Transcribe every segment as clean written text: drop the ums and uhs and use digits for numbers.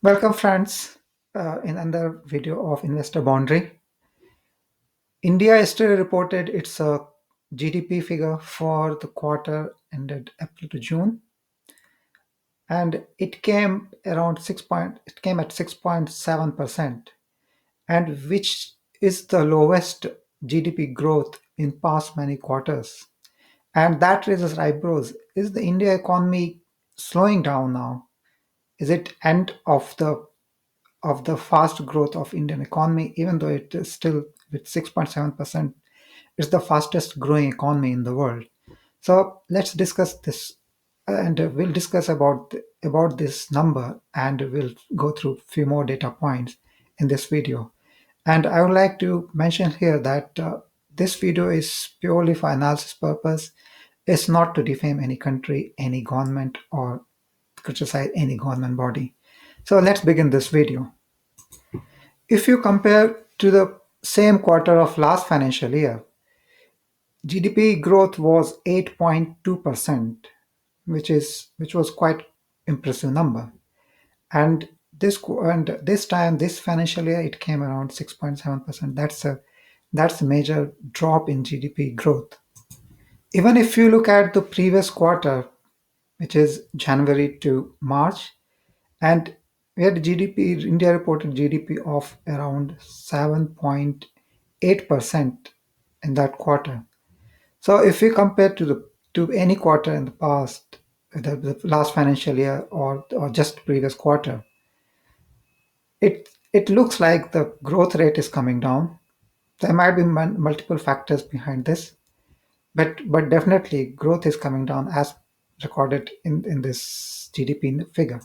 Welcome, friends, in another video of Investor Boundary. India yesterday reported its GDP figure for the quarter ended April to June, and it came around it came at 6.7%, and which is the lowest GDP growth in past many quarters. And that raises eyebrows. Is the India economy slowing down now? Is it end of the fast growth of Indian economy, even though it is still with 6.7%, it's the fastest growing economy in the world. So let's discuss this, and we'll discuss about this number, and we'll go through a few more data points in this video. And I would like to mention here that this video is purely for analysis purpose. It's not to defame any country, any government, or criticize any government body. So let's begin this video. If you compare to the same quarter of last financial year, GDP growth was 8.2%, which was quite impressive number. And this time, this financial year, it came around 6.7%. That's a major drop in GDP growth. Even if you look at the previous quarter, which is January to March, and we had GDP, India reported GDP of around 7.8% in that quarter. So if we compare to any quarter in the past, the last financial year or just previous quarter, it looks like the growth rate is coming down. There might be multiple factors behind this, but definitely growth is coming down as recorded in this GDP figure.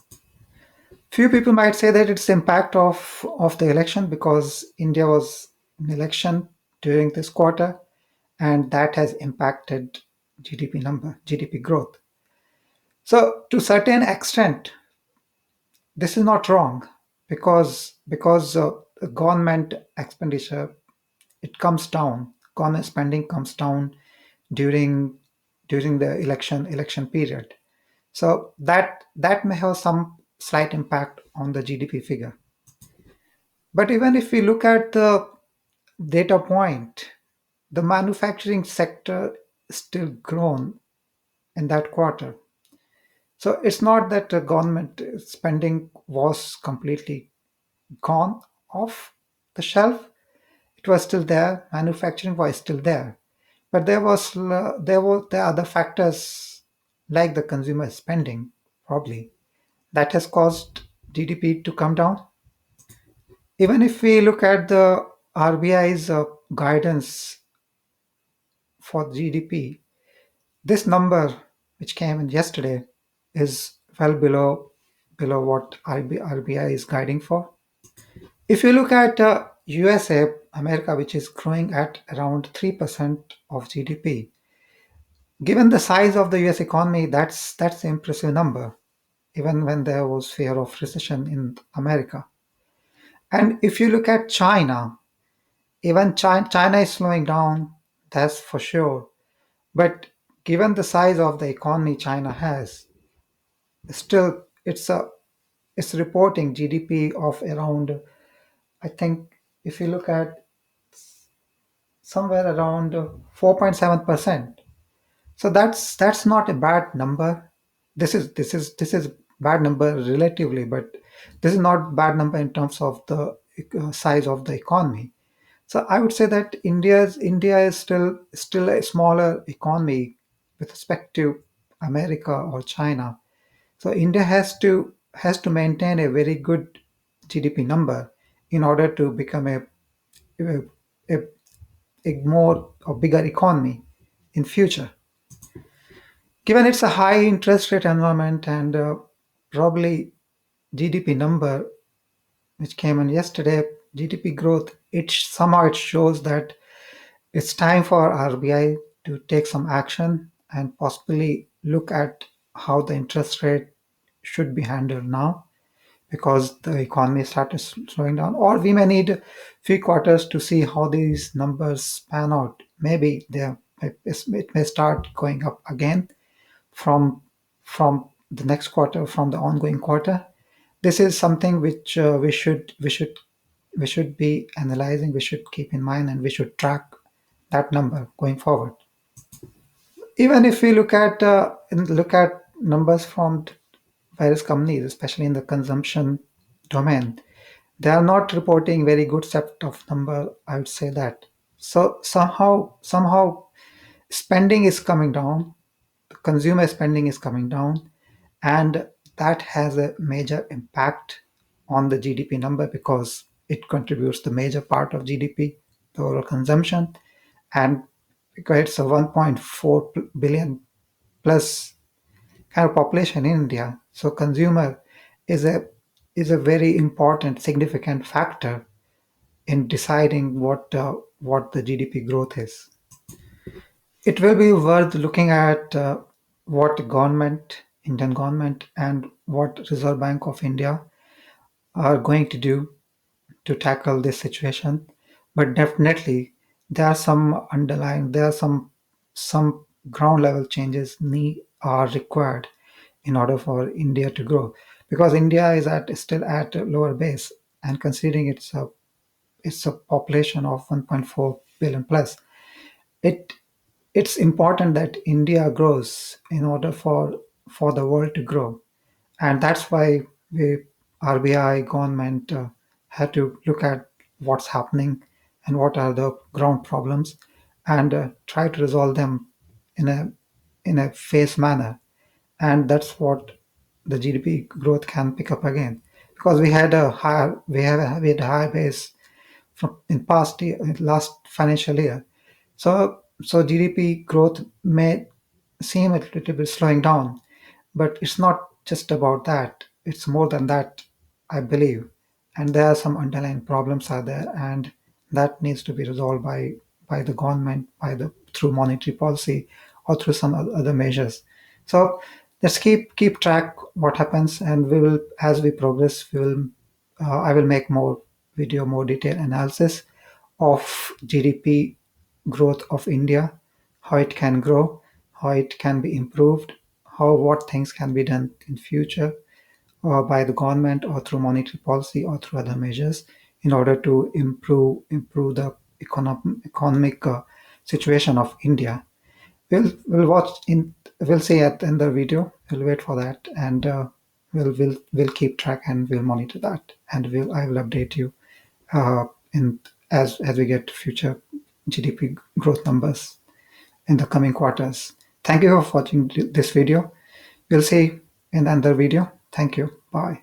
Few people might say that it's the impact of the election because India was in election during this quarter, and that has impacted GDP growth. So to certain extent, this is not wrong because the government expenditure, it comes down. Government spending comes down during the election period. So that may have some slight impact on the GDP figure. But even if we look at the data point, the manufacturing sector still grown in that quarter. So it's not that the government spending was completely gone off the shelf. It was still there. Manufacturing was still there, but there are other factors like the consumer spending probably that has caused GDP to come down. Even if we look at the RBI's guidance for GDP, this number, which came in yesterday, is well below what RBI is guiding for. If you look at USA, America, which is growing at around 3% of GDP, given the size of the US economy, that's an impressive number, even when there was fear of recession in America. And if you look at China, even China is slowing down, that's for sure. But given the size of the economy China has, still it's reporting GDP of around, I think, if you look at somewhere around 4.7%. So that's not a bad number. This is bad number relatively, but this is not bad number in terms of the size of the economy. So I would say that India is still a smaller economy with respect to America or China. So India has to maintain a very good GDP number in order to become a, a, a more or bigger economy in future. Given it's a high interest rate environment and probably GDP number which came in yesterday, GDP growth, it shows that it's time for RBI to take some action and possibly look at how the interest rate should be handled now because the economy started slowing down, or we may need a few quarters to see how these numbers pan out. Maybe it may start going up again from from the next quarter, from the ongoing quarter. This is something which we should be analyzing. We should keep in mind, and we should track that number going forward. Even if we look at numbers from various companies, especially in the consumption domain, they are not reporting very good set of number. I would say that. So somehow spending is coming down, consumer spending is coming down, and that has a major impact on the GDP number because it contributes the major part of GDP, the overall consumption, and because it's a 1.4 billion plus kind of population in India. So consumer is a very important, significant factor in deciding what the GDP growth is. It will be worth looking at what Indian government, and what Reserve Bank of India are going to do to tackle this situation. But definitely, there are some ground level changes are required in order for India to grow, because India is still at a lower base, and considering it's a population of 1.4 billion plus, it it's important that India grows in order for the world to grow, and that's why we RBI government had to look at what's happening and what are the ground problems, and try to resolve them in a phased manner, and that's what the GDP growth can pick up again, because we had a high base from in last financial year. So GDP growth may seem a little bit slowing down, but it's not just about that. It's more than that, I believe. And there are some underlying problems are there, and that needs to be resolved by the government, through monetary policy or through some other measures. So let's keep track what happens, and we will, as we progress, I will make more detailed analysis of GDP growth of India, how it can grow, how it can be improved, how what things can be done in future, or by the government or through monetary policy or through other measures, in order to improve the economic situation of India. We'll see at the end of the video. We'll wait for that, and we'll keep track, and we'll monitor that, and I will update you in as we get future GDP growth numbers in the coming quarters. Thank you for watching this video. We'll see in another video. Thank you. Bye.